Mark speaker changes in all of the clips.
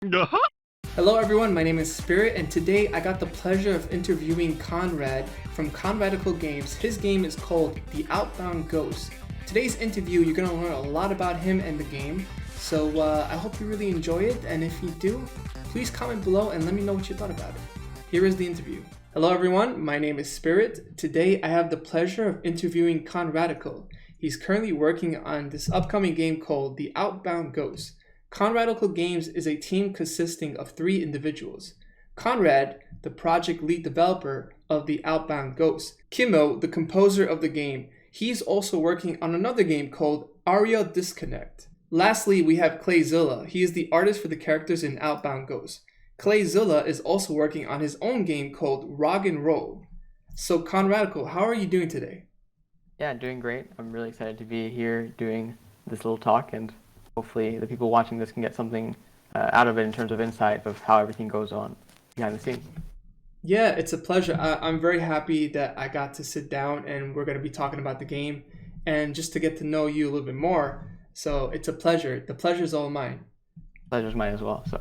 Speaker 1: Hello everyone, my name is Spirit, and today I got the pleasure of interviewing Conrad from Conradical Games. His game is called The Outbound Ghost. Today's interview, you're going to learn a lot about him and the game, so I hope you really enjoy it, and if you do, please comment below and let me know what you thought about it. Here is the interview. Hello everyone, my name is Spirit. Today I have the pleasure of interviewing Conradical. He's currently working on this upcoming game called The Outbound Ghost. Conradical Games is a team consisting of 3 individuals. Conrad, the project lead developer of The Outbound Ghost. Kimo, the composer of the game. He's also working on another game called Aria Disconnect. Lastly, we have Clayzilla. He is the artist for the characters in Outbound Ghost. Clayzilla is also working on his own game called Rock and Roll. So Conradical, how are you doing today?
Speaker 2: Yeah, doing great. I'm really excited to be here doing this little talk, and hopefully the people watching this can get something out of it in terms of insight of how everything goes on behind the scenes.
Speaker 1: Yeah, it's a pleasure. I'm very happy that I got to sit down and we're going to be talking about the game and just to get to know you a little bit more. So it's a pleasure. The pleasure's all mine.
Speaker 2: Pleasure's mine as well. So,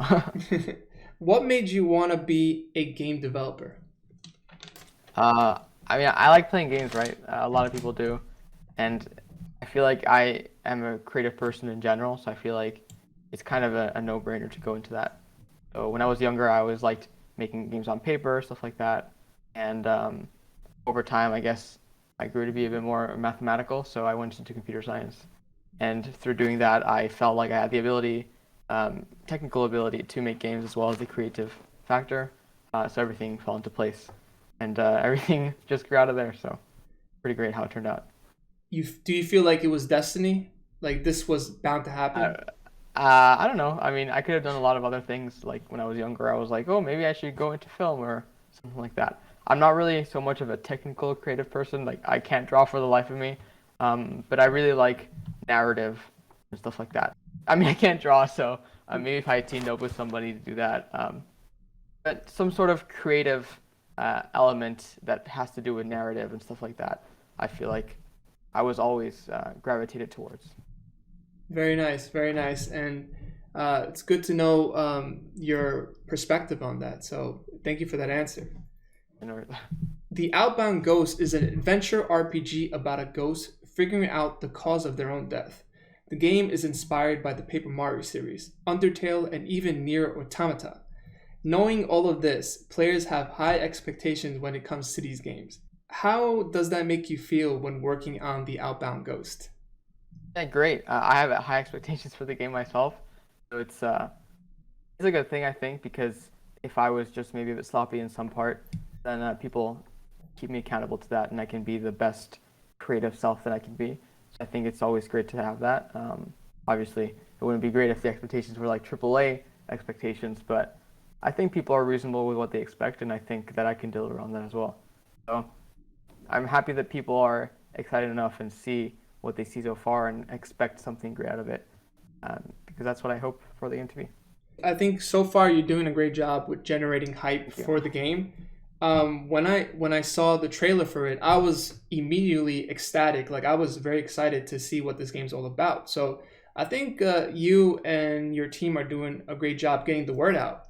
Speaker 1: What made you want to be a game developer?
Speaker 2: I mean, I like playing games, right? A lot of people do, and I feel like I am a creative person in general, so I feel like it's kind of a no-brainer to go into that. So when I was younger, I always liked making games on paper, stuff like that, and over time, I guess I grew to be a bit more mathematical, so I went into computer science. And through doing that, I felt like I had the ability, technical ability, to make games as well as the creative factor. So everything fell into place, and everything just grew out of there. So pretty great how it turned out.
Speaker 1: Do you feel like it was destiny? Like this was bound to
Speaker 2: Uh,
Speaker 1: happen?
Speaker 2: I don't know. I mean, I could have done a lot of other things. Like when I was younger, I was like, oh, maybe I should go into film or something like that. I'm not really so much of a technical creative person. Like I can't draw for the life of me. But I really like narrative and stuff like that. I mean, I can't draw, so maybe if I teamed up with somebody to do that. But some sort of creative element that has to do with narrative and stuff like that, I feel like I was always gravitated towards.
Speaker 1: Very nice, very nice. And it's good to know your perspective on that. So thank you for that answer.
Speaker 2: You know,
Speaker 1: The Outbound Ghost is an adventure RPG about a ghost figuring out the cause of their own death. The game is inspired by the Paper Mario series, Undertale, and even Nier Automata. Knowing all of this, players have high expectations when it comes to these games. How does that make you feel when working on The Outbound Ghost?
Speaker 2: yeah, great. I have high expectations for the game myself, so it's a good thing I think because if I was just maybe a bit sloppy in some part, then people keep me accountable to that, and I can be the best creative self that I can be. So I think it's always great to have that. Obviously, it wouldn't be great if the expectations were like AAA expectations, but I think people are reasonable with what they expect, and I think that I can deliver on that as well. So I'm happy that people are excited enough and see what they see so far and expect something great out of it, because that's what I hope for the interview.
Speaker 1: I think so far you're doing a great job with generating hype
Speaker 2: Thank you.
Speaker 1: for the game. When I saw the trailer for it, I was immediately ecstatic. Like I was very excited to see what this game's all about. So I think you and your team are doing a great job getting the word out.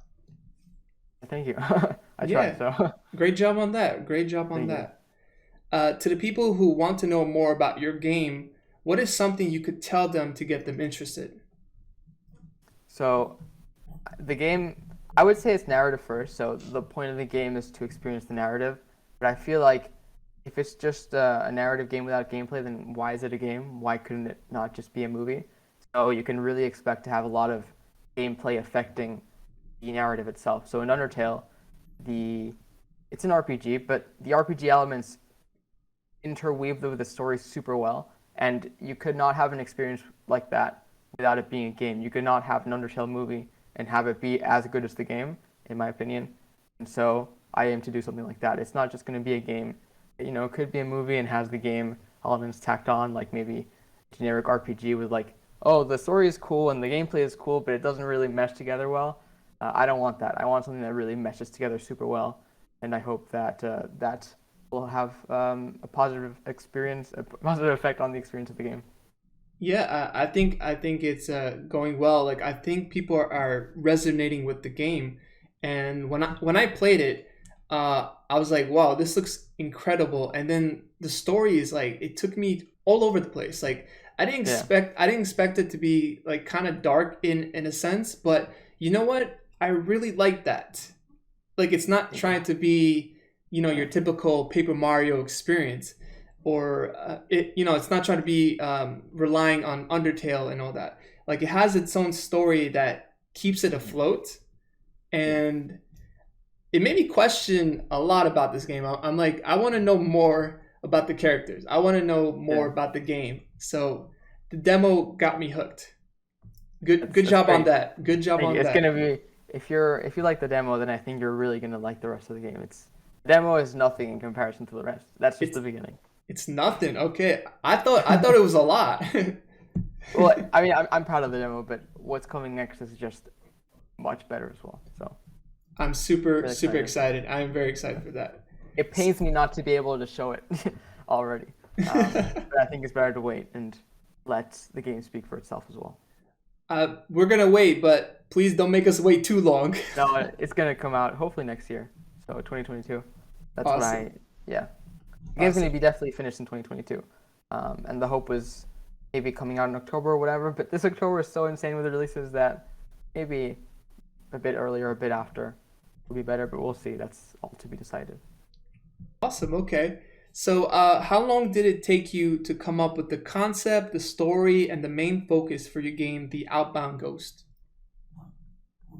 Speaker 2: Thank you. I try.
Speaker 1: Yeah,
Speaker 2: So
Speaker 1: great job on that. Great job on
Speaker 2: thank you.
Speaker 1: that. To the people who want to know more about your game, what is something you could tell them to get them interested?
Speaker 2: So the game, I would say it's narrative first. So the point of the game is to experience the narrative. But I feel like if it's just a narrative game without gameplay, then why is it a game? Why couldn't it not just be a movie? So you can really expect to have a lot of gameplay affecting the narrative itself. So in Undertale, the it's an RPG, but the RPG elements interweave with the story super well, and you could not have an experience like that without it being a game. You could not have an Undertale movie and have it be as good as the game, in my opinion. And so I aim to do something like that. It's not just going to be a game. It could be a movie and has the game elements tacked on, like maybe generic RPG with like, oh, the story is cool and the gameplay is cool, but it doesn't really mesh together well. I don't want that. I want something that really meshes together super well, and I hope that that will have a positive experience, a positive effect on the experience of the game.
Speaker 1: Yeah, I think it's going well. Like I think people are resonating with the game, and when I played it, I was like, wow, this looks incredible. And then the story is like it took me all over the place. Like
Speaker 2: Yeah,
Speaker 1: I didn't expect it to be like kind of dark in a sense, but you know what? I really like that. Like it's not
Speaker 2: yeah,
Speaker 1: trying to be your typical Paper Mario experience, or it's not trying to be relying on Undertale and all that. Like it has its own story that keeps it afloat,
Speaker 2: yeah.
Speaker 1: and it made me question a lot about this game. I'm like, I want to know more about the characters. I want to know more
Speaker 2: Yeah.
Speaker 1: about the game. So the demo got me hooked. Good
Speaker 2: That's
Speaker 1: job on
Speaker 2: great.
Speaker 1: that. Good job
Speaker 2: Thank you.
Speaker 1: on
Speaker 2: It's
Speaker 1: that.
Speaker 2: gonna be if you like the demo, then I think you're really gonna like the rest of the game. The demo is nothing in comparison to the rest. That's just
Speaker 1: It's
Speaker 2: the beginning.
Speaker 1: it's nothing. Okay. I thought it was a lot.
Speaker 2: Well, I mean, I'm proud of the demo, but what's coming next is just much better as well. So
Speaker 1: I'm super
Speaker 2: really
Speaker 1: super
Speaker 2: excited.
Speaker 1: excited. I am very excited for that.
Speaker 2: It pains me not to be able to show it already, but I think it's better to wait and let the game speak for itself as well.
Speaker 1: We're gonna wait, but please don't make us wait too long.
Speaker 2: No, it's gonna come out hopefully next year, so 2022. That's what
Speaker 1: Awesome.
Speaker 2: I yeah. The game's gonna
Speaker 1: Awesome.
Speaker 2: be definitely finished in 2022, and the hope was maybe coming out in October or whatever. But this October is so insane with the releases that maybe a bit earlier, a bit after will be better. But we'll see. That's all to be decided.
Speaker 1: Awesome. Okay. So, how long did it take you to come up with the concept, the story, and the main focus for your game, The Outbound Ghost?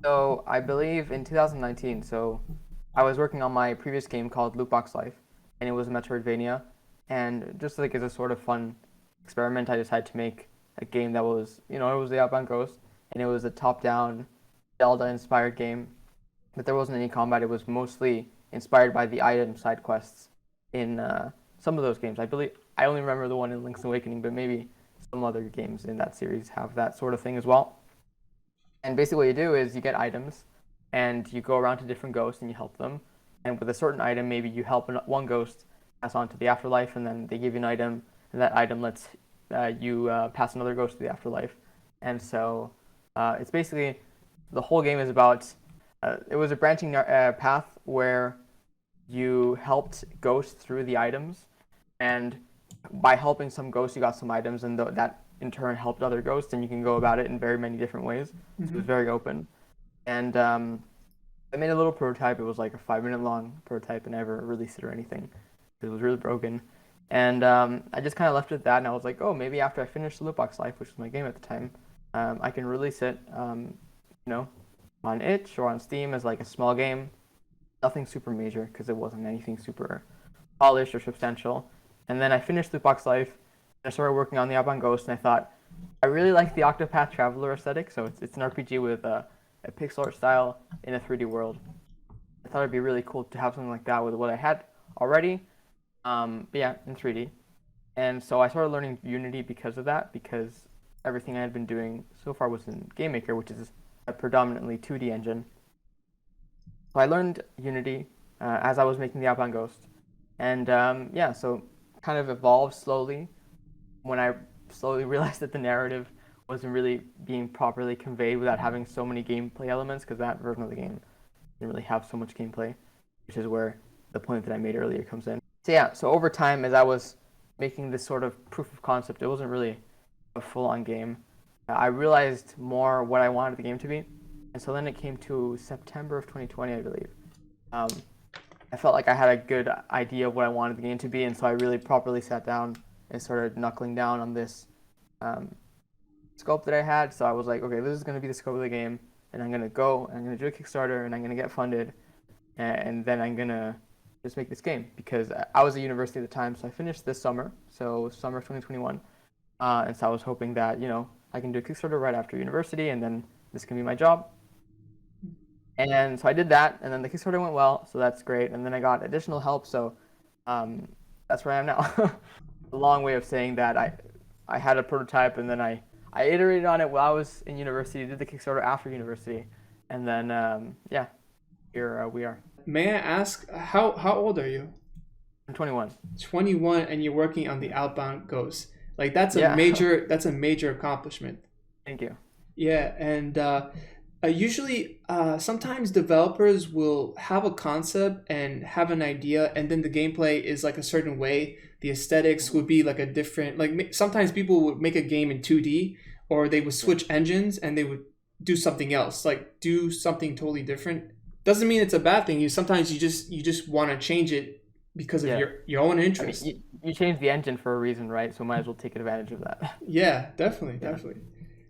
Speaker 2: So I believe in 2019. So I was working on my previous game called Lootbox Life, and it was a Metroidvania. And just like as a sort of fun experiment, I decided to make a game that was, it was the Outbound Ghost, and it was a top-down Zelda-inspired game. But there wasn't any combat. It was mostly inspired by the item side quests in some of those games. I believe I only remember the one in Link's Awakening, but maybe some other games in that series have that sort of thing as well. And basically, what you do is you get items, and you go around to different ghosts and you help them. And with a certain item, maybe you help one ghost pass on to the afterlife, and then they give you an item, and that item lets you pass another ghost to the afterlife. And so it's basically the whole game is about. It was a branching path where you helped ghosts through the items, and by helping some ghosts, you got some items, and that in turn helped other ghosts, and you can go about it in very many different ways. So it was
Speaker 1: Hmm.
Speaker 2: very open, and I made a little prototype. It was like a 5 minute long prototype, and I never released it or anything. It was really broken, and I just kind of left it at that. And I was like, oh, maybe after I finish the Lootbox Life, which was my game at the time, I can release it, you know, on itch or on Steam as like a small game, nothing super major because it wasn't anything super polished or substantial. And then I finished the box life and I started working on the Outbound Ghost, and I thought I really like the Octopath Traveler aesthetic. So it's an RPG with a pixel art style in a 3D world. I thought it'd be really cool to have something like that with what I had already. But yeah, in 3D. And so I started learning Unity because of that, because everything I had been doing so far was in GameMaker, which is a predominantly 2D engine. So I learned Unity as I was making the Outbound Ghost, and yeah, so kind of evolved slowly when I slowly realized that the narrative wasn't really being properly conveyed without having so many gameplay elements, because that version of the game didn't really have so much gameplay, which is where the point that I made earlier comes in. So yeah, so over time, as I was making this sort of proof of concept, it wasn't really a full-on game. I realized more what I wanted the game to be, and so then it came to September of 2020, I believe. Um, I felt like I had a good idea of what I wanted the game to be, and so I really properly sat down and started knuckling down on this um, scope that I had. So I was like, okay, this is going to be the scope of the game, and I'm going to go, and I'm going to do a Kickstarter, and I'm going to get funded, and then I'm going to just make this game, because I was at university at the time, so I finished this summer, so summer of 2021, and so I was hoping that, I can do a Kickstarter right after university, and then this can be my job. And so I did that, and then the Kickstarter went well, so that's great. And then I got additional help, so um, that's where I am now. A long way of saying that I had a prototype, and then I iterated on it while I was in university, did the Kickstarter after university, and then yeah, here we are.
Speaker 1: May I ask how old are you?
Speaker 2: I'm 21.
Speaker 1: 21, and you're working on The Outbound Ghost. Like
Speaker 2: Yeah.
Speaker 1: that's a major accomplishment.
Speaker 2: Thank you.
Speaker 1: Yeah, and usually, sometimes developers will have a concept and have an idea, and then the gameplay is like a certain way. The aesthetics would be like a different, like sometimes people would make a game in 2D, or they would
Speaker 2: Yeah.
Speaker 1: switch engines and they would do something else, like do something totally different. Doesn't mean it's a bad thing. You just want to change it because of
Speaker 2: Yeah.
Speaker 1: your own
Speaker 2: I mean,
Speaker 1: interest.
Speaker 2: you changed the engine for a reason, right? So might as well take advantage of that.
Speaker 1: Yeah, definitely,
Speaker 2: Yeah.
Speaker 1: definitely.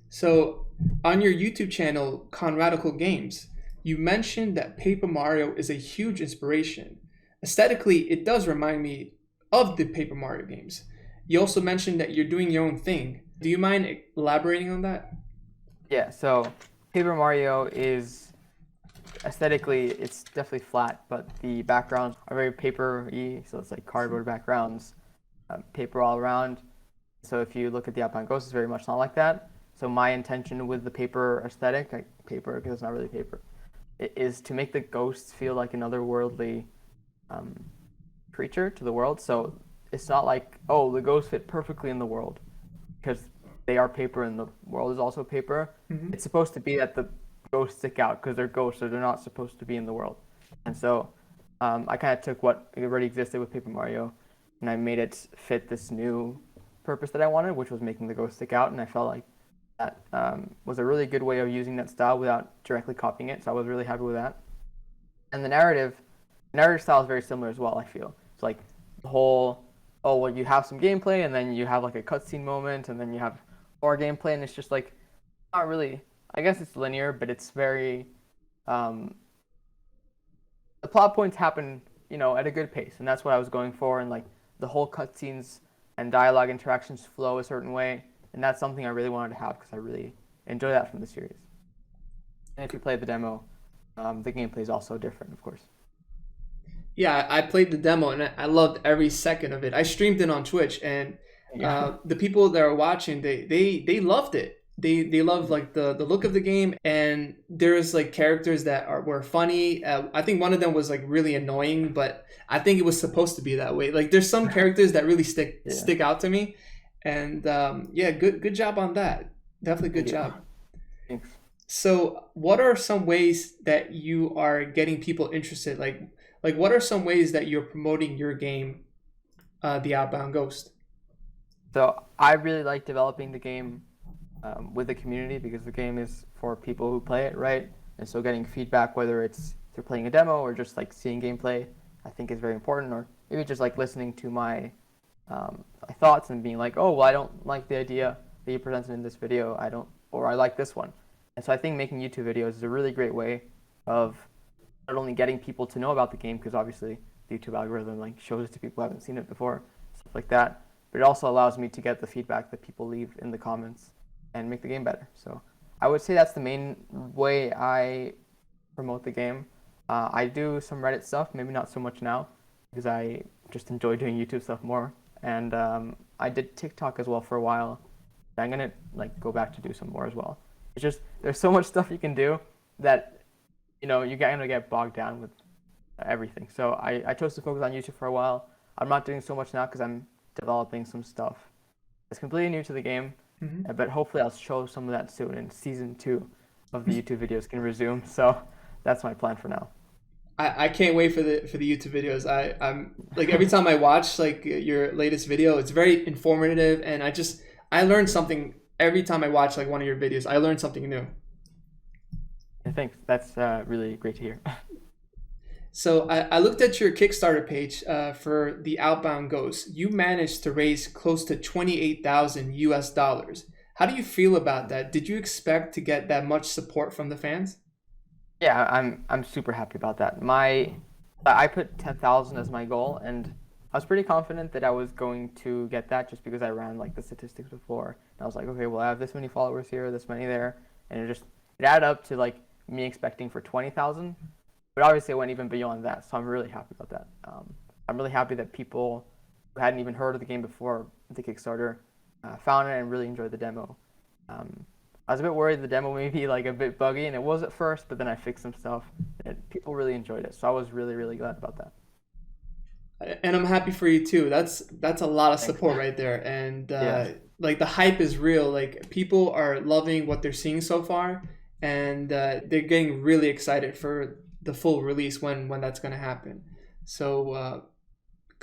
Speaker 1: So, on your YouTube channel, Conradical Games, you mentioned that Paper Mario is a huge inspiration. Aesthetically, it does remind me of the Paper Mario games. You also mentioned that you're doing your own thing. Do you mind elaborating on that?
Speaker 2: Yeah. So Paper Mario is aesthetically, it's definitely flat, but the backgrounds are very paper-y. So it's like cardboard backgrounds, paper all around. So if you look at the Outbound Ghost, it's very much not like that. So my intention with the paper aesthetic, like paper because it's not really paper, is to make the ghosts feel like an otherworldly um, creature to the world. So it's not like, oh, the ghosts fit perfectly in the world because they are paper and the world is also paper.
Speaker 1: Hmm.
Speaker 2: It's supposed to be that the ghosts stick out because they're ghosts, so they're not supposed to be in the world. And so I kind of took what already existed with Paper Mario and I made it fit this new purpose that I wanted, which was making the ghost stick out. And I felt like that was a really good way of using that style without directly copying it. So I was really happy with that. And the narrative style is very similar as well. I feel it's like the whole, oh well, you have some gameplay and then you have like a cutscene moment and then you have more gameplay and it's just like not really. I guess it's linear, but it's very. Um, the plot points happen, at a good pace, and that's what I was going for. And like the whole cutscenes and dialogue interactions flow a certain way, and that's something I really wanted to have because I really enjoy that from the series. And if you play the demo, the gameplay is also different, of course.
Speaker 1: Yeah, I played the demo and I loved every second of it. I streamed it on Twitch, and
Speaker 2: Yeah.
Speaker 1: the people that are watching, they loved it. They loved like the look of the game, and there's like characters that were funny. I think one of them was like really annoying, but I think it was supposed to be that way. Like there's some characters that really stick
Speaker 2: Yeah.
Speaker 1: stick out to me, and yeah, good job on that. Definitely good
Speaker 2: Thank you.
Speaker 1: job.
Speaker 2: Thanks.
Speaker 1: So, what are some ways that you are getting people interested? Like what are some ways that you're promoting your game, The Outbound Ghost?
Speaker 2: So I really like developing the game with the community because the game is for people who play it, right? And so getting feedback, whether it's through playing a demo or just like seeing gameplay, I think is very important. Or maybe just like listening to my thoughts and being like, oh, well, I don't like the idea that you presented in this video. I don't, or I like this one. And so I think making YouTube videos is a really great way of not only getting people to know about the game, because obviously the YouTube algorithm like shows it to people who haven't seen it before, stuff like that. But it also allows me to get the feedback that people leave in the comments and make the game better. So I would say that's the main way I promote the game. I do some Reddit stuff, maybe not so much now, because I just enjoy doing YouTube stuff more. And I did TikTok as well for a while. I'm gonna like go back to do some more as well. It's just there's so much stuff you can do that you kind of get bogged down with everything. So I chose to focus on YouTube for a while. I'm not doing so much now because I'm developing some stuff. It's completely new to the game,
Speaker 1: Hmm.
Speaker 2: but hopefully I'll show some of that soon and season 2 of the YouTube videos can resume. So that's my plan for now.
Speaker 1: I can't wait for the YouTube videos. I'm like every time I watch like your latest video, it's very informative, and I learn something every time I watch like one of your videos. I learn something new.
Speaker 2: Yeah, thanks. That's really great to hear.
Speaker 1: So I looked at your Kickstarter page for the Outbound Ghost. You managed to raise close to 28,000 US dollars. How do you feel about that? Did you expect to get that much support from the fans?
Speaker 2: Yeah, I'm super happy about that. I put 10,000 as my goal, and I was pretty confident that I was going to get that just because I ran like the statistics before. And I was like, okay, well, I have this many followers here, this many there, and it added up to like me expecting for 20,000. But obviously, I went even beyond that, so I'm really happy about that. I'm really happy that people who hadn't even heard of the game before the Kickstarter found it and really enjoyed the demo. I was a bit worried the demo may be like a bit buggy, and it was at first, but then I fixed some stuff, and people really enjoyed it. So I was really, really glad about that.
Speaker 1: And I'm happy for you too. That's a lot of
Speaker 2: Thanks.
Speaker 1: support right there, and
Speaker 2: Yeah.
Speaker 1: like the hype is real. Like people are loving what they're seeing so far, and they're getting really excited for the full release when that's going to happen. So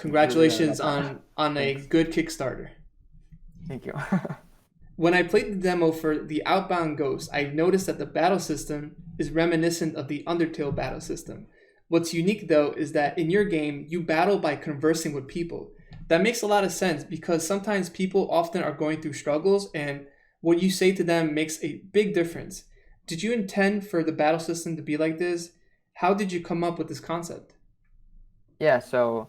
Speaker 2: Really glad
Speaker 1: congratulations
Speaker 2: about that.
Speaker 1: on a
Speaker 2: Thanks.
Speaker 1: good Kickstarter.
Speaker 2: Thank you.
Speaker 1: When I played the demo for the Outbound Ghost, I noticed that the battle system is reminiscent of the Undertale battle system. What's unique though is that in your game, you battle by conversing with people. That makes a lot of sense because sometimes people often are going through struggles and what you say to them makes a big difference. Did you intend for the battle system to be like this? How did you come up with this concept?
Speaker 2: Yeah, so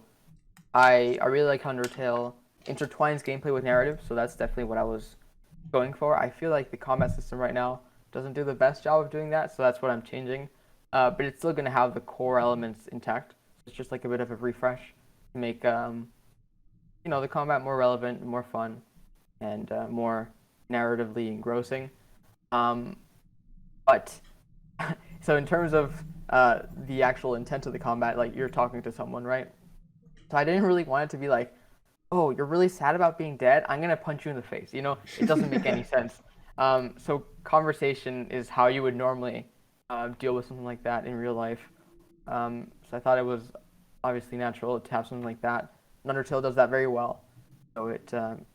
Speaker 2: I really like Undertale intertwines gameplay with narrative, so that's definitely what I was going for. I feel like the combat system right now doesn't do the best job of doing that, so that's what I'm changing. But it's still going to have the core elements intact. It's just like a bit of a refresh to make the combat more relevant, more fun, and more narratively engrossing. Um, but so in terms of the actual intent of the combat, like you're talking to someone, right? So I didn't really want it to be like, oh, you're really sad about being dead. I'm gonna punch you in the face. It doesn't make any sense. So conversation is how you would normally deal with something like that in real life. So I thought it was obviously natural to have something like that. And Undertale does that very well. So it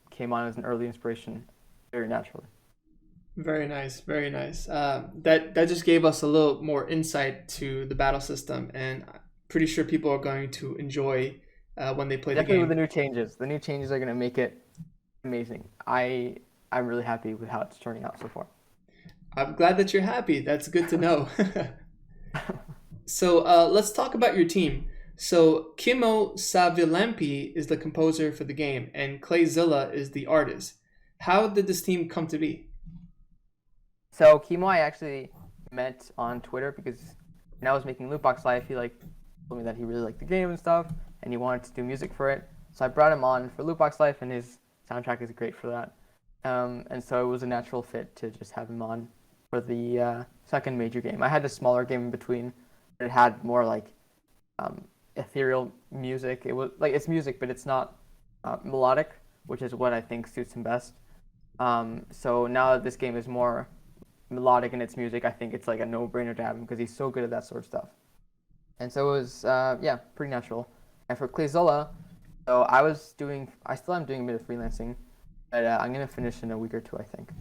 Speaker 2: came on as an early inspiration very naturally.
Speaker 1: Very nice, very nice. That just gave us a little more insight to the battle system, and I'm pretty sure people are going to enjoy when they play the
Speaker 2: Definitely with
Speaker 1: game.
Speaker 2: the new changes. The new changes are gonna make it amazing. I'm really happy with how it's turning out so far.
Speaker 1: I'm glad that you're happy. That's good to know. So let's talk about your team. So Kimmo Savilampi is the composer for the game, and Clayzilla is the artist. How did this team come to be?
Speaker 2: So Kimo, I actually met on Twitter because when I was making Lootbox Life, he told me that he really liked the game and stuff, and he wanted to do music for it. So I brought him on for Lootbox Life, and his soundtrack is great for that. And so it was a natural fit to just have him on for the second major game. I had a smaller game in between, but it had more um, ethereal music. It was like it's music, but it's not melodic, which is what I think suits him best. So now that this game is more melodic in its music, I think it's like a no-brainer to have him because he's so good at that sort of stuff. And so it was, yeah, pretty natural. And for Clayzola, so I still am doing a bit of freelancing, but I'm gonna finish in a week or two, I think.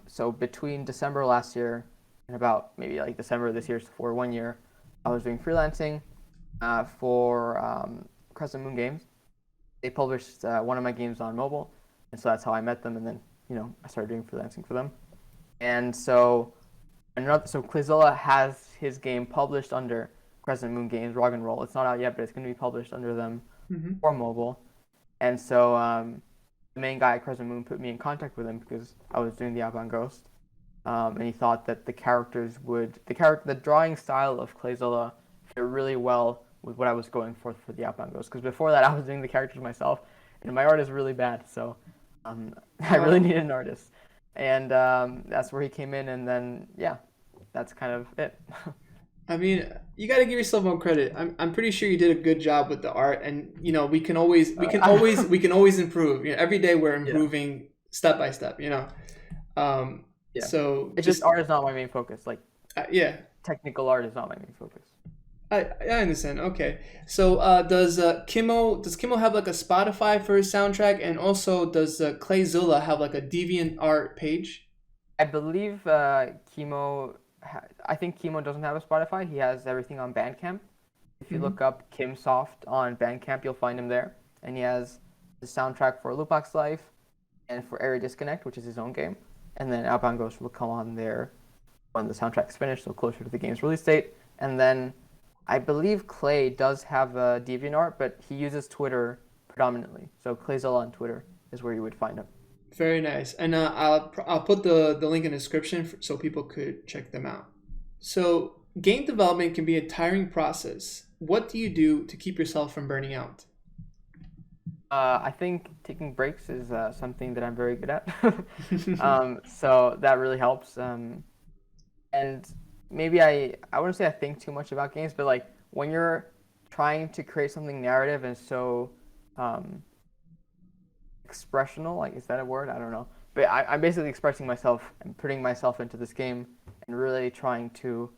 Speaker 2: So between December last year and about maybe like December this year, so for 1 year, I was doing freelancing for Crescent Moon Games. They published one of my games on mobile, and so that's how I met them. And then I started doing freelancing for them. And so Clayzola has his game published under Crescent Moon Games Rock and Roll. It's not out yet, but it's going to be published under them
Speaker 1: Hmm.
Speaker 2: for mobile. And so the main guy at Crescent Moon put me in contact with him because I was doing the Outbound Ghost, and he thought that the drawing style of Clayzola fit really well with what I was going for the Outbound Ghost. Because before that, I was doing the characters myself, and my art is really bad, so I really
Speaker 1: Oh,
Speaker 2: needed an artist, and that's where he came in, and then yeah, that's kind of it.
Speaker 1: I mean, you got to give yourself more credit. I'm pretty sure you did a good job with the art, and we can always improve. Every day we're
Speaker 2: Yeah,
Speaker 1: improving step by step. Um,
Speaker 2: yeah.
Speaker 1: so
Speaker 2: It's just
Speaker 1: just
Speaker 2: art is not my main focus. Like
Speaker 1: yeah,
Speaker 2: technical art is not my main focus.
Speaker 1: I understand. Okay, so does Kimmo have like a Spotify for his soundtrack, and also does Clayzilla have like a Deviant Art page?
Speaker 2: I believe I think Kimo doesn't have a Spotify. He has everything on Bandcamp. If you look
Speaker 1: Hmm.
Speaker 2: up Kimsoft on Bandcamp, you'll find him there. And he has the soundtrack for Loopbox Life and for Area Disconnect, which is his own game. And then Outbound Ghost will come on there when the soundtrack's finished, so closer to the game's release date. And then I believe Clay does have a DeviantArt, but he uses Twitter predominantly. So Clayzilla on Twitter is where you would find him.
Speaker 1: Very nice, and I'll put the link in the description so people could check them out. So game development can be a tiring process. What do you do to keep yourself from burning out?
Speaker 2: I think taking breaks is something that I'm very good at. So that really helps. And maybe I wouldn't say I think too much about games, but like when you're trying to create something narrative and so um, expressional. Like, is that a word? I don't know. But I'm basically expressing myself and putting myself into this game and really trying to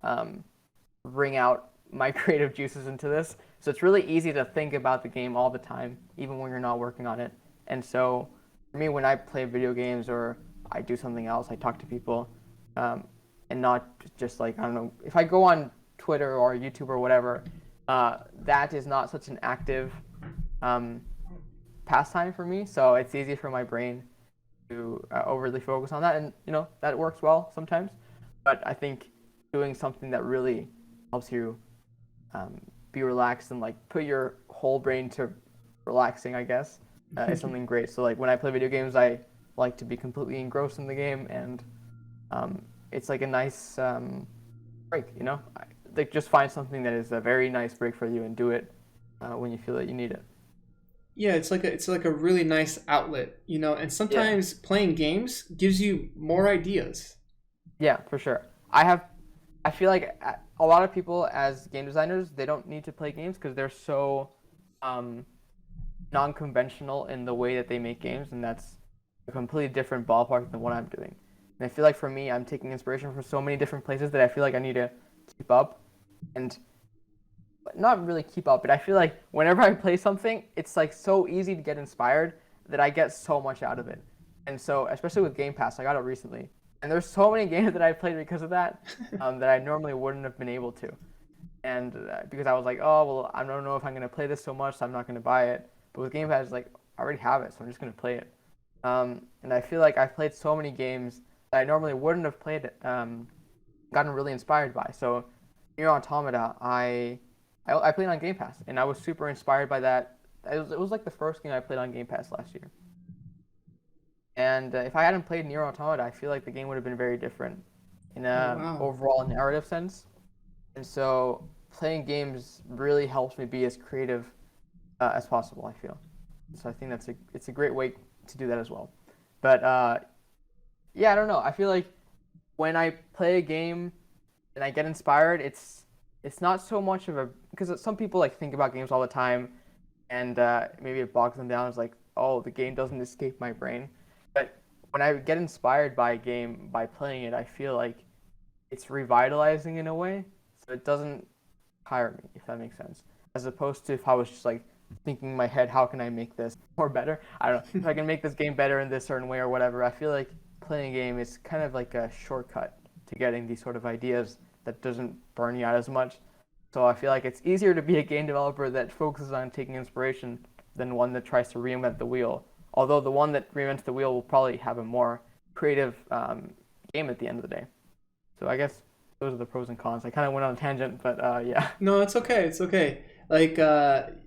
Speaker 2: um, bring out my creative juices into this. So it's really easy to think about the game all the time, even when you're not working on it. And so for me, when I play video games or I do something else, I talk to people, and not just like, I don't know, if I go on Twitter or YouTube or whatever, that is not such an active um, pastime for me. So it's easy for my brain to overly focus on that. And, that works well sometimes. But I think doing something that really helps you be relaxed and like put your whole brain to relaxing, I guess, is something great. So like when I play video games, I like to be completely engrossed in the game, and it's like a nice break. Like just find something that is a very nice break for you and do it when you feel that you need it.
Speaker 1: Yeah, it's like a really nice outlet, and
Speaker 2: Yeah,
Speaker 1: sometimes playing games gives you more ideas.
Speaker 2: yeah, for sure. I feel like a lot of people as game designers, they don't need to play games because they're so um, non-conventional in the way that they make games, and that's a completely different ballpark than what I'm doing. And I feel like for me, I'm taking inspiration from so many different places that I feel like I need to keep up, and not really keep up, but I feel like whenever I play something, it's like so easy to get inspired that I get so much out of it. And so, especially with Game Pass, I got it recently, and there's so many games that I played because of that that I normally wouldn't have been able to. And because I was like, oh well, I don't know if I'm gonna play this so much, so I'm not gonna buy it. But with Game Pass, it's like I already have it, so I'm just gonna play it. And I feel like I've played so many games that I normally wouldn't have played, gotten really inspired by. So, Nier Automata, I played on Game Pass, and I was super inspired by that. It was like the first game I played on Game Pass last year. And if I hadn't played Nier Automata, I feel like the game would have been very different in
Speaker 1: Oh
Speaker 2: a
Speaker 1: wow.
Speaker 2: overall narrative sense. And so playing games really helps me be as creative as possible, I feel. So I think it's a great way to do that as well. But yeah, I don't know. I feel like when I play a game and I get inspired, it's not so much of a, because some people like think about games all the time, and maybe it bogs them down. It's like, oh, the game doesn't escape my brain. But when I get inspired by a game by playing it, I feel like it's revitalizing in a way, so it doesn't tire me, if that makes sense. As opposed to if I was just like thinking in my head, how can I make this more better? I don't know. If I can make this game better in this certain way or whatever, I feel like playing a game is kind of like a shortcut to getting these sort of ideas that doesn't burn you out as much. So I feel like it's easier to be a game developer that focuses on taking inspiration than one that tries to reinvent the wheel. Although the one that reinvents the wheel will probably have a more creative game at the end of the day. So I guess those are the pros and cons. I kind of went on a tangent, but yeah.
Speaker 1: No, it's okay. It's okay. Like,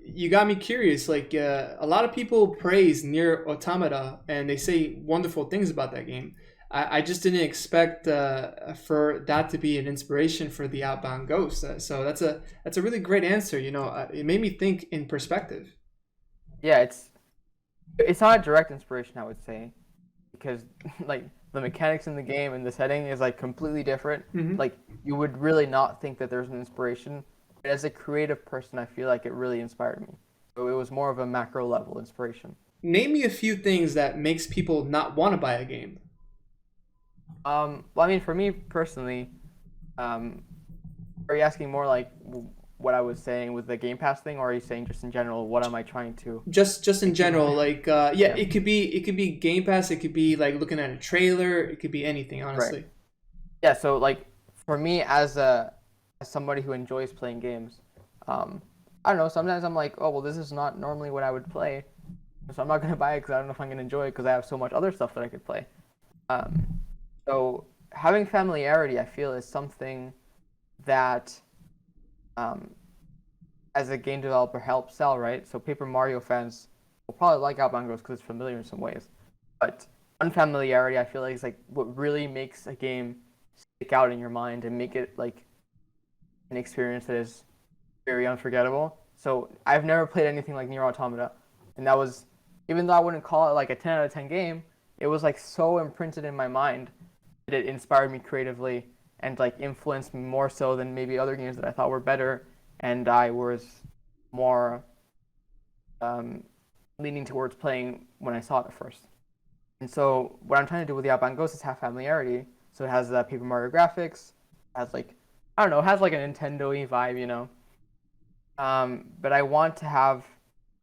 Speaker 1: you got me curious. Like, a lot of people praise Near Automata and they say wonderful things about that game. I just didn't expect for that to be an inspiration for the Outbound Ghost. So that's a really great answer. It made me think in perspective.
Speaker 2: Yeah, it's not a direct inspiration, I would say, because like the mechanics in the game and the setting is like completely different.
Speaker 1: Hmm.
Speaker 2: Like you would really not think that there's an inspiration. But as a creative person, I feel like it really inspired me. So it was more of a macro level inspiration.
Speaker 1: Name me a few things that makes people not want to buy a game.
Speaker 2: Well, I mean, for me personally, um, are you asking more like what I was saying with the Game Pass thing, or are you saying just in general, what am I trying to
Speaker 1: Just in
Speaker 2: achieve?
Speaker 1: general, like, yeah,
Speaker 2: Yeah,
Speaker 1: it could be Game Pass, it could be like looking at a trailer, it could be anything,
Speaker 2: right.
Speaker 1: honestly.
Speaker 2: Yeah, so like for me as somebody who enjoys playing games, um, I don't know. Sometimes I'm like, oh well, this is not normally what I would play, so I'm not gonna buy it because I don't know if I'm gonna enjoy it because I have so much other stuff that I could play. Um, so having familiarity, I feel, is something that um, as a game developer helps sell, right? So Paper Mario fans will probably like Outbound Ghost because it's familiar in some ways, but unfamiliarity, I feel like, is like what really makes a game stick out in your mind and make it like an experience that is very unforgettable. So I've never played anything like Nier Automata, and that was, even though I wouldn't call it like a 10 out of 10 game, it was like so imprinted in my mind that it inspired me creatively and like influenced me more so than maybe other games that I thought were better, and I was more leaning towards playing when I saw it at first. And so what I'm trying to do with the Outbound Ghost is have familiarity. So it has Paper Mario graphics, has like, I don't know, it has like a Nintendo-y vibe, you know. But I want to have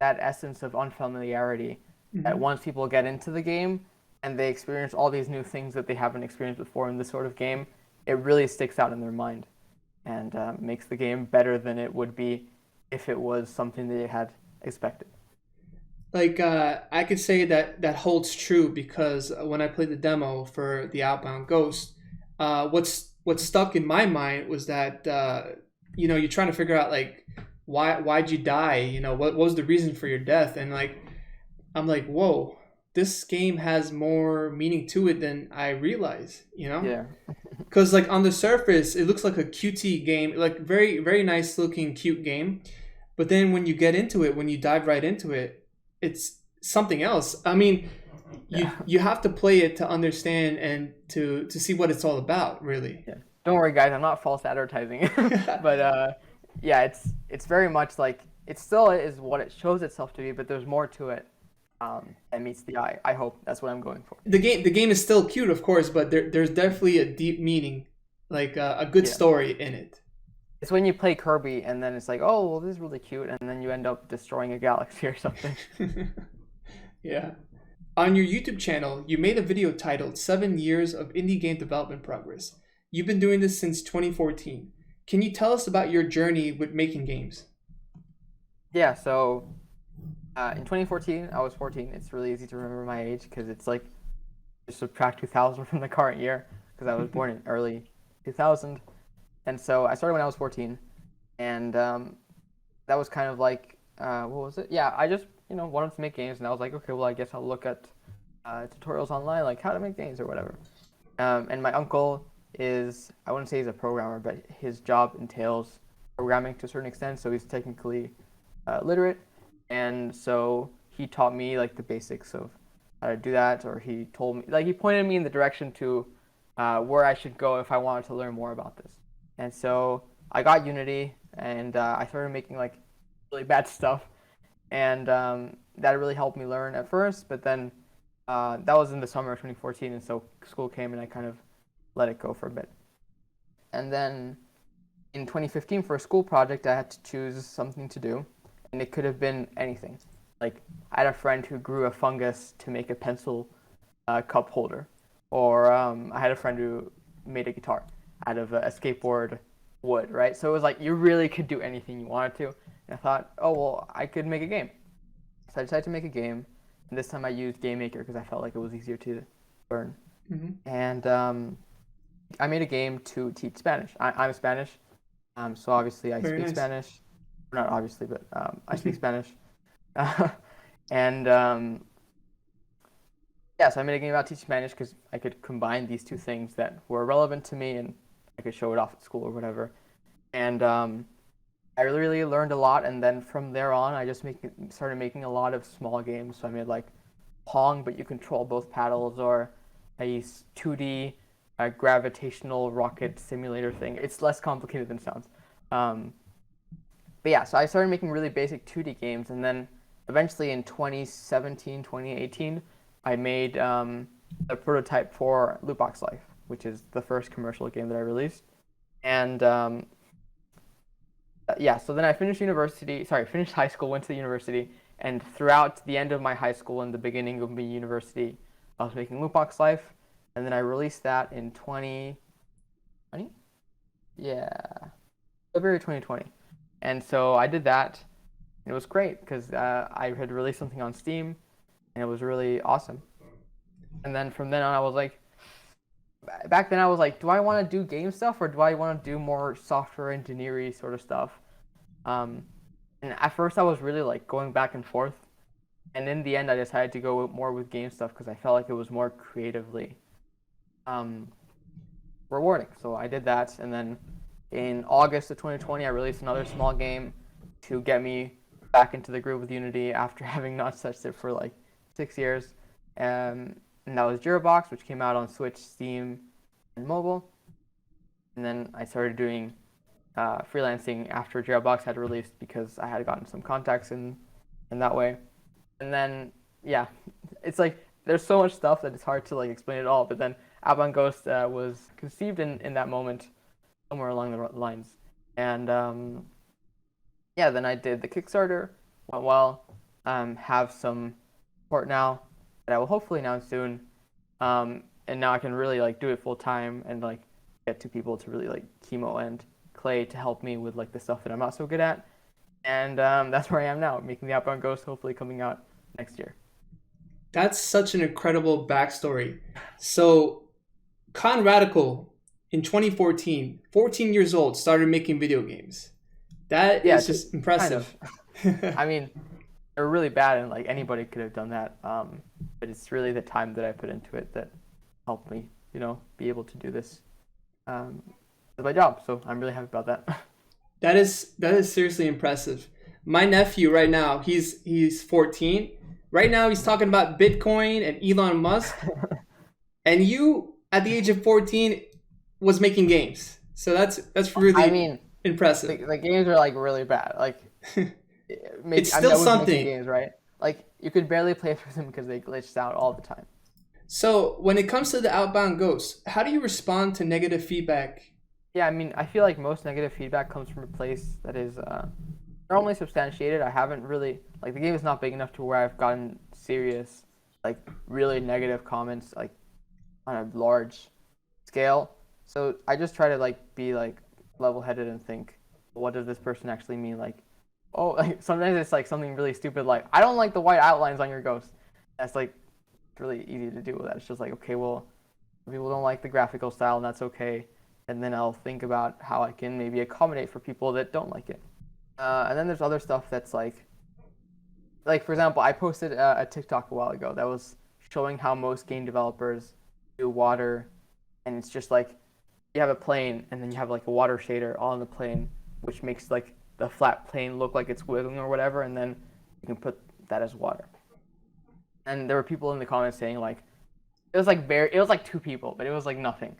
Speaker 2: that essence of unfamiliarity that
Speaker 1: Hmm.
Speaker 2: once people get into the game and they experience all these new things that they haven't experienced before in this sort of game, it really sticks out in their mind and makes the game better than it would be if it was something they had expected.
Speaker 1: Like I could say that that holds true because when I played the demo for the Outbound Ghost, what stuck in my mind was that you're trying to figure out like why'd you die? What was the reason for your death? And like I'm like, whoa, this game has more meaning to it than I realize.
Speaker 2: Yeah.
Speaker 1: Because like on the surface, it looks like a QT game, like very very nice looking cute game. But then when you get into it, when you dive right into it, it's something else. I mean,
Speaker 2: Yeah.
Speaker 1: you have to play it to understand and to see what it's all about, really.
Speaker 2: Yeah. Don't worry, guys. I'm not false advertising, but yeah, it's very much like it still is what it shows itself to be, but there's more to it that meets the eye. I hope that's what I'm going for.
Speaker 1: The game is still cute, of course, but there's definitely a deep meaning, like a good
Speaker 2: Yeah.
Speaker 1: story in it.
Speaker 2: It's when you play Kirby and then it's like, oh, well, this is really cute, and then you end up destroying a galaxy or something.
Speaker 1: Yeah. On your YouTube channel, you made a video titled 7 Years of Indie Game Development Progress. You've been doing this since 2014. Can you tell us about your journey with making games?
Speaker 2: Yeah. So in 2014, I was 14. It's really easy to remember my age because it's like just subtract 2000 from the current year because I was born in early 2000. And so I started when I was 14, and that was kind of like, what was it? Yeah, I just wanted to make games, and I was like, okay, well, I guess I'll look at tutorials online, like how to make games or whatever. And my uncle is, I wouldn't say he's a programmer, but his job entails programming to a certain extent, so he's technically literate, and so he taught me like the basics of how to do that, or he told me, like he pointed me in the direction to where I should go if I wanted to learn more about this. And so I got Unity, and I started making like really bad stuff, and that really helped me learn at first. But then that was in the summer of 2014, and so school came, and I kind of let it go for a bit. And then in 2015, for a school project, I had to choose something to do, and it could have been anything. Like I had a friend who grew a fungus to make a pencil cup holder, or I had a friend who made a guitar out of a skateboard wood, right? So it was like you really could do anything you wanted to. And I thought, oh well, I could make a game. So I decided to make a game, and this time I used Game Maker because I felt like it was easier to learn.
Speaker 1: Hmm.
Speaker 2: And I made a game to teach Spanish. I'm Spanish, so obviously I
Speaker 1: Very
Speaker 2: speak
Speaker 1: nice.
Speaker 2: Spanish. Not obviously, but I speak Spanish. And yeah, so I made a game about teaching Spanish because I could combine these two things that were relevant to me, and I could show it off at school or whatever. And I really learned a lot. And then from there on, I just started making a lot of small games. So I made like Pong, but you control both paddles, or a 2D gravitational rocket simulator thing. It's less complicated than it sounds. Um, but yeah, so I started making really basic 2D games, and then eventually in 2017, 2018, I made a prototype for Lootbox Life, which is the first commercial game that I released. And yeah, so then I finished university, sorry, finished high school, went to the university, and throughout the end of my high school and the beginning of my university, I was making Lootbox Life, and then I released that in 2020? Yeah, February 2020. And so I did that, and it was great because I had released something on Steam, and it was really awesome. And then from then on, I was like, back then I was like, do I want to do game stuff or do I want to do more software engineering sort of stuff? Um, and at first I was really like going back and forth, and in the end I decided to go more with game stuff because I felt like it was more creatively um, rewarding. So I did that, and then in August of 2020 I released another small game to get me back into the groove with Unity after having not touched it for like 6 years. And that was Box, which came out on Switch, Steam, and mobile. And then I started doing freelancing after Jailbox had released because I had gotten some contacts in that way. And then yeah, it's like there's so much stuff that it's hard to like explain it all. But then Outbound Ghost was conceived in that moment somewhere along the lines, and yeah, then I did the Kickstarter, went well. Have some support now that I will hopefully announce soon. And now I can really like do it full time and like get two people to really like Chemo and Clay to help me with like the stuff that I'm not so good at. And that's where I am now, making the Outbound Ghost, hopefully coming out next year.
Speaker 1: That's such an incredible backstory. So, Conradical in 2014, 14 years old, started making video games. That
Speaker 2: Yeah,
Speaker 1: is just
Speaker 2: kind
Speaker 1: impressive.
Speaker 2: of. I mean, they're really bad, and like anybody could have done that. But it's really the time that I put into it that helped me, be able to do this with my job. So I'm really happy about that.
Speaker 1: That is seriously impressive. My nephew right now, he's 14. Right now he's talking about Bitcoin and Elon Musk. And you at the age of 14 was making games. So that's
Speaker 2: I
Speaker 1: really
Speaker 2: mean,
Speaker 1: impressive.
Speaker 2: the games are like really bad. Like,
Speaker 1: It's
Speaker 2: I mean,
Speaker 1: still
Speaker 2: I was making
Speaker 1: something.
Speaker 2: games, right? Like, you could barely play through them because they glitched out all the time.
Speaker 1: So when it comes to the Outbound Ghost, how do you respond to negative feedback?
Speaker 2: Yeah, I mean, I feel like most negative feedback comes from a place that is normally substantiated. I haven't really like the game is not big enough to where I've gotten serious, like really negative comments like on a large scale. So I just try to like be like level-headed and think, what does this person actually mean? Like, oh, like sometimes it's like something really stupid, like I don't like the white outlines on your ghost. That's like it's really easy to do with that. It's just like, okay, well, people don't like the graphical style, and that's okay. And then I'll think about how I can maybe accommodate for people that don't like it. And then there's other stuff that's like for example, I posted a TikTok a while ago that was showing how most game developers do water, and it's just like you have a plane and then you have like a water shader all on the plane, which makes like the flat plane look like it's wiggling or whatever, and then you can put that as water. And there were people in the comments saying like it was like two people, but it was like nothing.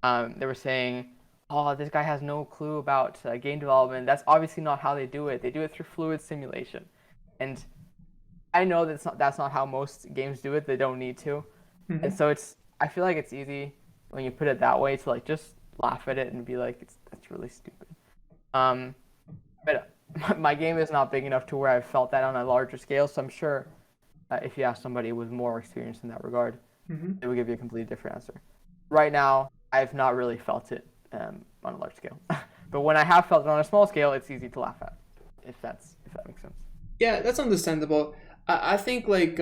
Speaker 2: They were saying, "Oh, this guy has no clue about game development. That's obviously not how they do it. They do it through fluid simulation." And I know that's not how most games do it. They don't need to, and
Speaker 1: Mhm.
Speaker 2: so I feel like it's easy when you put it that way to like just laugh at it and be like, that's really stupid. Um, but my game is not big enough to where I've felt that on a larger scale. So I'm sure if you ask somebody with more experience in that regard,
Speaker 1: Mhm.
Speaker 2: they would give you a completely different answer. Right now, I've not really felt it on a large scale, but when I have felt it on a small scale, it's easy to laugh at. If that makes sense.
Speaker 1: Yeah, that's understandable. I think like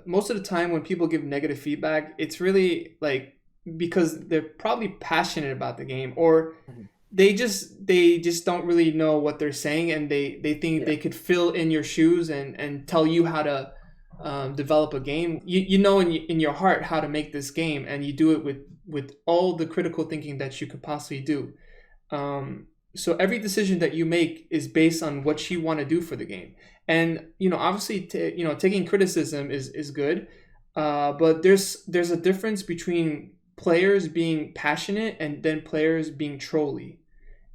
Speaker 1: most of the time when people give negative feedback, it's really like because they're probably passionate about the game, or
Speaker 2: Mhm.
Speaker 1: they just don't really know what they're saying, and they think
Speaker 2: Yeah.
Speaker 1: they could fill in your shoes and tell you how to develop a game. You know in your heart how to make this game, and you do it with all the critical thinking that you could possibly do. So every decision that you make is based on what you want to do for the game. And obviously, taking criticism is good, but there's a difference between players being passionate and then players being trolly.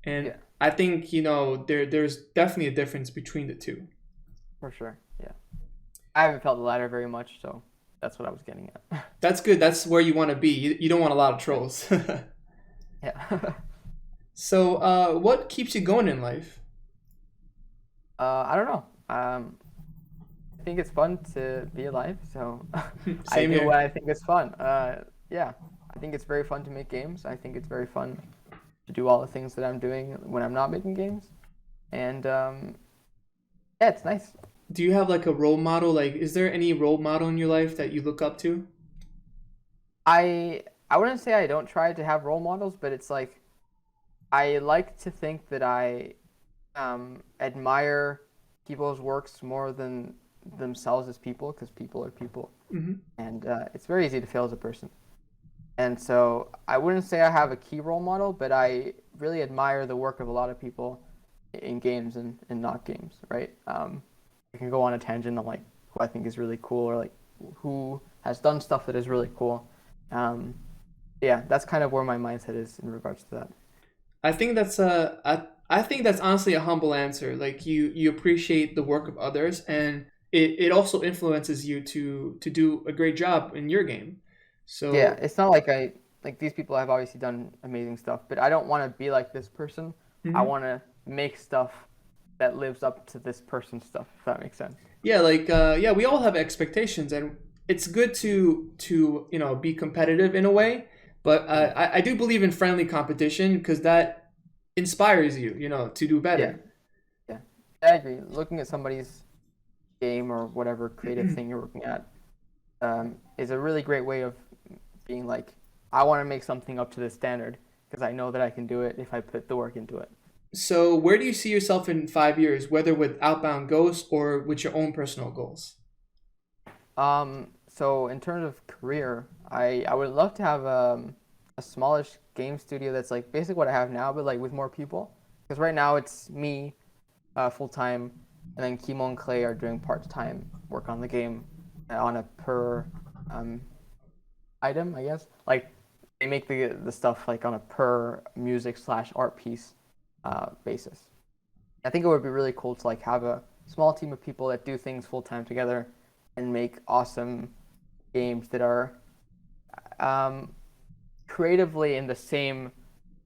Speaker 1: And
Speaker 2: Yeah,
Speaker 1: I think there's definitely a difference between the two.
Speaker 2: for sure. Yeah. I haven't felt the latter very much, so that's what I was getting at.
Speaker 1: That's good. That's where you want to be. You don't want a lot of
Speaker 2: Yeah.
Speaker 1: trolls.
Speaker 2: Yeah.
Speaker 1: So, what keeps you going in life?
Speaker 2: I don't know. I think it's fun to be alive, so I
Speaker 1: Same
Speaker 2: do what
Speaker 1: here.
Speaker 2: I think is fun. Yeah, I think it's very fun to make games. I think it's very fun to do all the things that I'm doing when I'm not making games, and yeah, it's nice.
Speaker 1: Do you have like a role model? Like, is there any role model in your life that you look up to?
Speaker 2: I wouldn't say I don't try to have role models, but it's like I like to think that I admire people's works more than themselves as people, because people are people,
Speaker 1: Hmm.
Speaker 2: and it's very easy to fail as a person. And so I wouldn't say I have a key role model, but I really admire the work of a lot of people in games and not games, right? I can go on a tangent on like who I think is really cool or like who has done stuff that is really cool. Yeah, that's kind of where my mindset is in regards to that.
Speaker 1: I think that's I think that's honestly a humble answer. Like you appreciate the work of others, and it also influences you to do a great job in your game.
Speaker 2: Yeah,
Speaker 1: So
Speaker 2: it's not like these people have obviously done amazing stuff, but I don't want to be like this person. I
Speaker 1: mhm.
Speaker 2: want to make stuff that lives up to this person's stuff, if that makes sense.
Speaker 1: Yeah, like yeah, we all have expectations, and it's good to be competitive in a way. But
Speaker 2: Mhm.
Speaker 1: I do believe in friendly competition because that inspires you, to do
Speaker 2: Yeah,
Speaker 1: better.
Speaker 2: yeah. I agree. Looking at somebody's game or whatever creative thing you're working at is a really great way of being like, I want to make something up to this standard because I know that I can do it if I put the work into it.
Speaker 1: So, where do you see yourself in 5 years, whether with Outbound Ghost or with your own personal goals?
Speaker 2: So in terms of career, I would love to have a smallish game studio that's like basically what I have now, but like with more people. Because right now it's me full time, and then Kimo and Clay are doing part time work on the game on a per um, item, I guess. Like they make the stuff like on a per music slash art piece basis. I think it would be really cool to like have a small team of people that do things full time together and make awesome games that are um, creatively in the same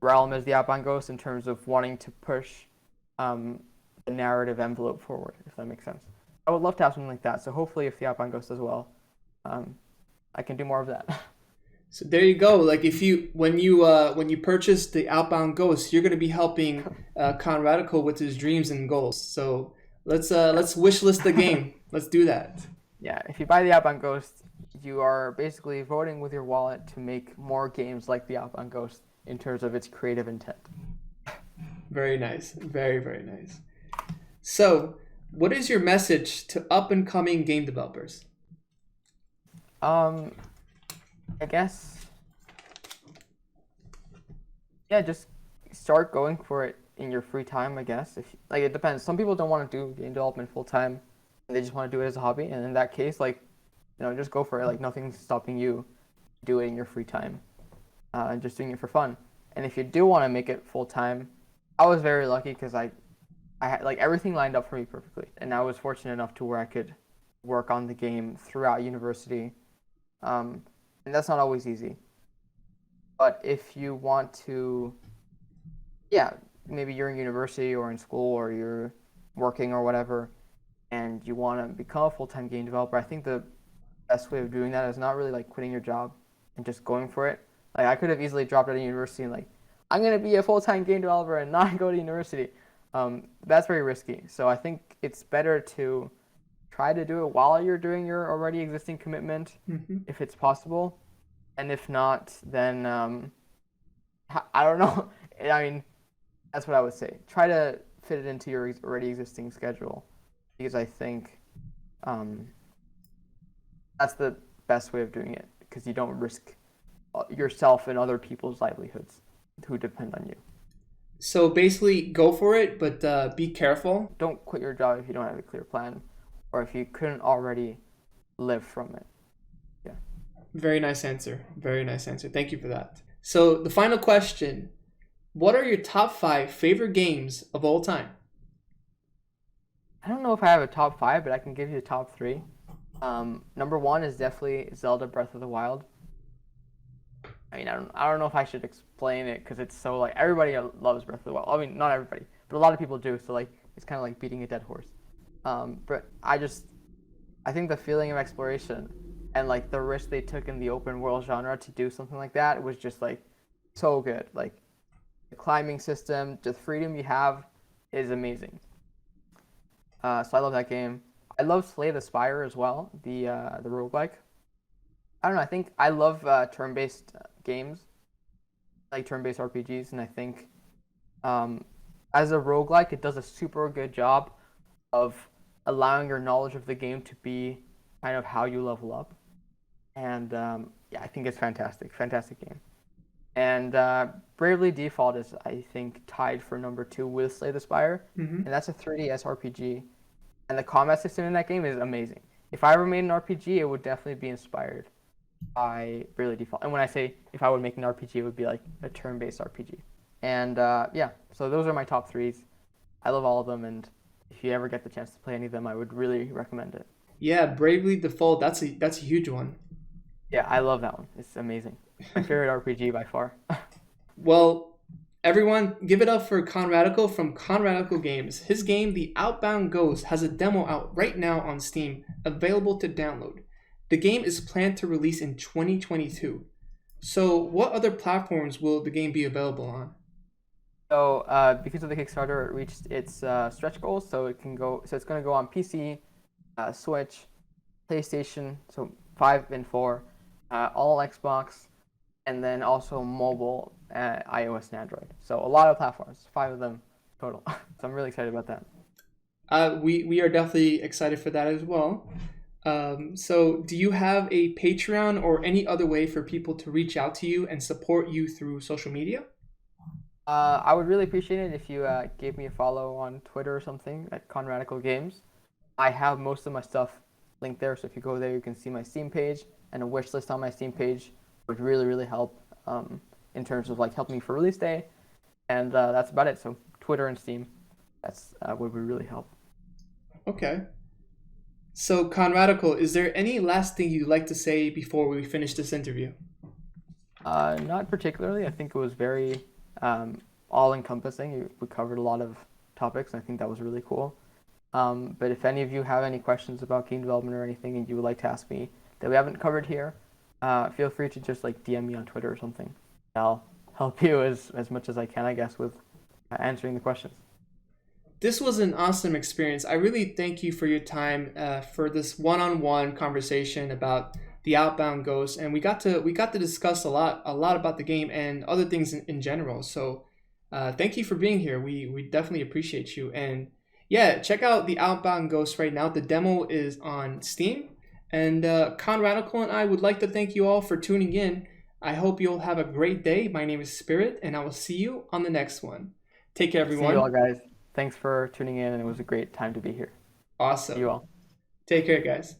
Speaker 2: realm as the Outbound Ghost in terms of wanting to push um, the narrative envelope forward, if that makes sense. I would love to have something like that. So hopefully, if the Outbound Ghost does well, um, I can do more of that.
Speaker 1: So there you go. Like if you when you purchase the Outbound Ghost, you're going to be helping Conradical with his dreams and goals. So let's wish list the
Speaker 2: Yeah.
Speaker 1: game. Let's do that.
Speaker 2: Yeah, if you buy the Outbound Ghost, you are basically voting with your wallet to make more games like the Outbound Ghost in terms of its creative intent.
Speaker 1: Very nice. Very very nice. So, what is your message to up and coming game developers?
Speaker 2: Um, I guess, yeah, just start going for it in your free time, I guess. If like it depends. Some people don't want to do game development full time, and they just want to do it as a hobby. And in that case, like, just go for it. Like nothing's stopping you do it in your free time, and just doing it for fun. And if you do want to make it full time, I was very lucky because I had like everything lined up for me perfectly, and I was fortunate enough to where I could work on the game throughout university. Um, and that's not always easy. But if you want to, yeah, maybe you're in university or in school or you're working or whatever, and you want to become a full-time game developer, I think the best way of doing that is not really like quitting your job and just going for it. Like I could have easily dropped out of university and like I'm gonna be a full-time game developer and not go to university. That's very risky. So I think it's better to try to do it while you're doing your already existing commitment,
Speaker 1: Hmm.
Speaker 2: if it's possible. And if not, then I don't know. I mean, that's what I would say. Try to fit it into your already existing schedule because I think um, that's the best way of doing it because you don't risk yourself and other people's livelihoods who depend on you.
Speaker 1: So basically, go for it, but be careful.
Speaker 2: Don't quit your job if you don't have a clear plan or if you couldn't already live from it. Yeah.
Speaker 1: Very nice answer. Very nice answer. Thank you for that. So the final question: what are your top five favorite games of all time?
Speaker 2: I don't know if I have a top five, but I can give you the top three. Number one is definitely Zelda Breath of the Wild. I mean, I don't know if I should explain it because it's so like everybody loves Breath of the Wild. I mean, not everybody, but a lot of people do. So like, it's kind of like beating a dead horse. But I think the feeling of exploration and like the risk they took in the open world genre to do something like that was just like so good. Like the climbing system, the freedom you have is amazing. So I love that game. I love Slay the Spire as well, the roguelike. I don't know. I think I love turn-based games, like turn-based RPGs, and I think um, as a roguelike, it does a super good job of allowing your knowledge of the game to be kind of how you level up. And yeah, I think it's fantastic, fantastic game. And Bravely Default is, I think, tied for number two with Slay the Spire,
Speaker 1: Hmm.
Speaker 2: and that's a 3DS RPG. And the combat system in that game is amazing. If I ever made an RPG, it would definitely be inspired by Bravely Default. And when I say if I would make an RPG, it would be like a turn-based RPG. And yeah, so those are my top threes. I love all of them, and if you ever get the chance to play any of them, I would really recommend it.
Speaker 1: Yeah, Bravely Default. That's a huge one.
Speaker 2: Yeah, I love that one. It's amazing. My favorite RPG by far.
Speaker 1: Well, everyone, give it up for Conradical from Conradical Games. His game, The Outbound Ghost, has a demo out right now on Steam, available to download. The game is planned to release in 2022. So, what other platforms will the game be available on?
Speaker 2: So because of the Kickstarter, it reached its stretch goals, so it can go. So it's going to go on PC, Switch, PlayStation, so 5 and 4, all Xbox, and then also mobile, iOS and Android. So a lot of platforms, 5 of them total. So I'm really excited about that.
Speaker 1: We are definitely excited for that as well. So, do you have a Patreon or any other way for people to reach out to you and support you through social media?
Speaker 2: I would really appreciate it if you gave me a follow on Twitter or something at Conradical Games. I have most of my stuff linked there, so if you go there, you can see my Steam page and a wish list on my Steam page, would really, really help in terms of like helping me for release day. And that's about it. So Twitter and Steam, that's would really help.
Speaker 1: Okay. So, Conradical, is there any last thing you'd like to say before we finish this interview?
Speaker 2: Not particularly. I think it was very all-encompassing. We covered a lot of topics, and I think that was really cool. But if any of you have any questions about game development or anything and you would like to ask me that we haven't covered here, feel free to just like DM me on Twitter or something. I'll help you as much as I can, I guess, with answering the questions.
Speaker 1: This was an awesome experience. I really thank you for your time for this one-on-one conversation about the Outbound Ghost, and we got to discuss a lot about the game and other things in general. So, thank you for being here. We definitely appreciate you. And yeah, check out the Outbound Ghost right now. The demo is on Steam, and Conradical and I would like to thank you all for tuning in. I hope you'll have a great day. My name is Spirit, and I will see you on the next one. Take care,
Speaker 2: See you all,
Speaker 1: everyone.
Speaker 2: guys. Thanks for tuning in, and it was a great time to be here. See
Speaker 1: Awesome.
Speaker 2: you all.
Speaker 1: Take care, guys.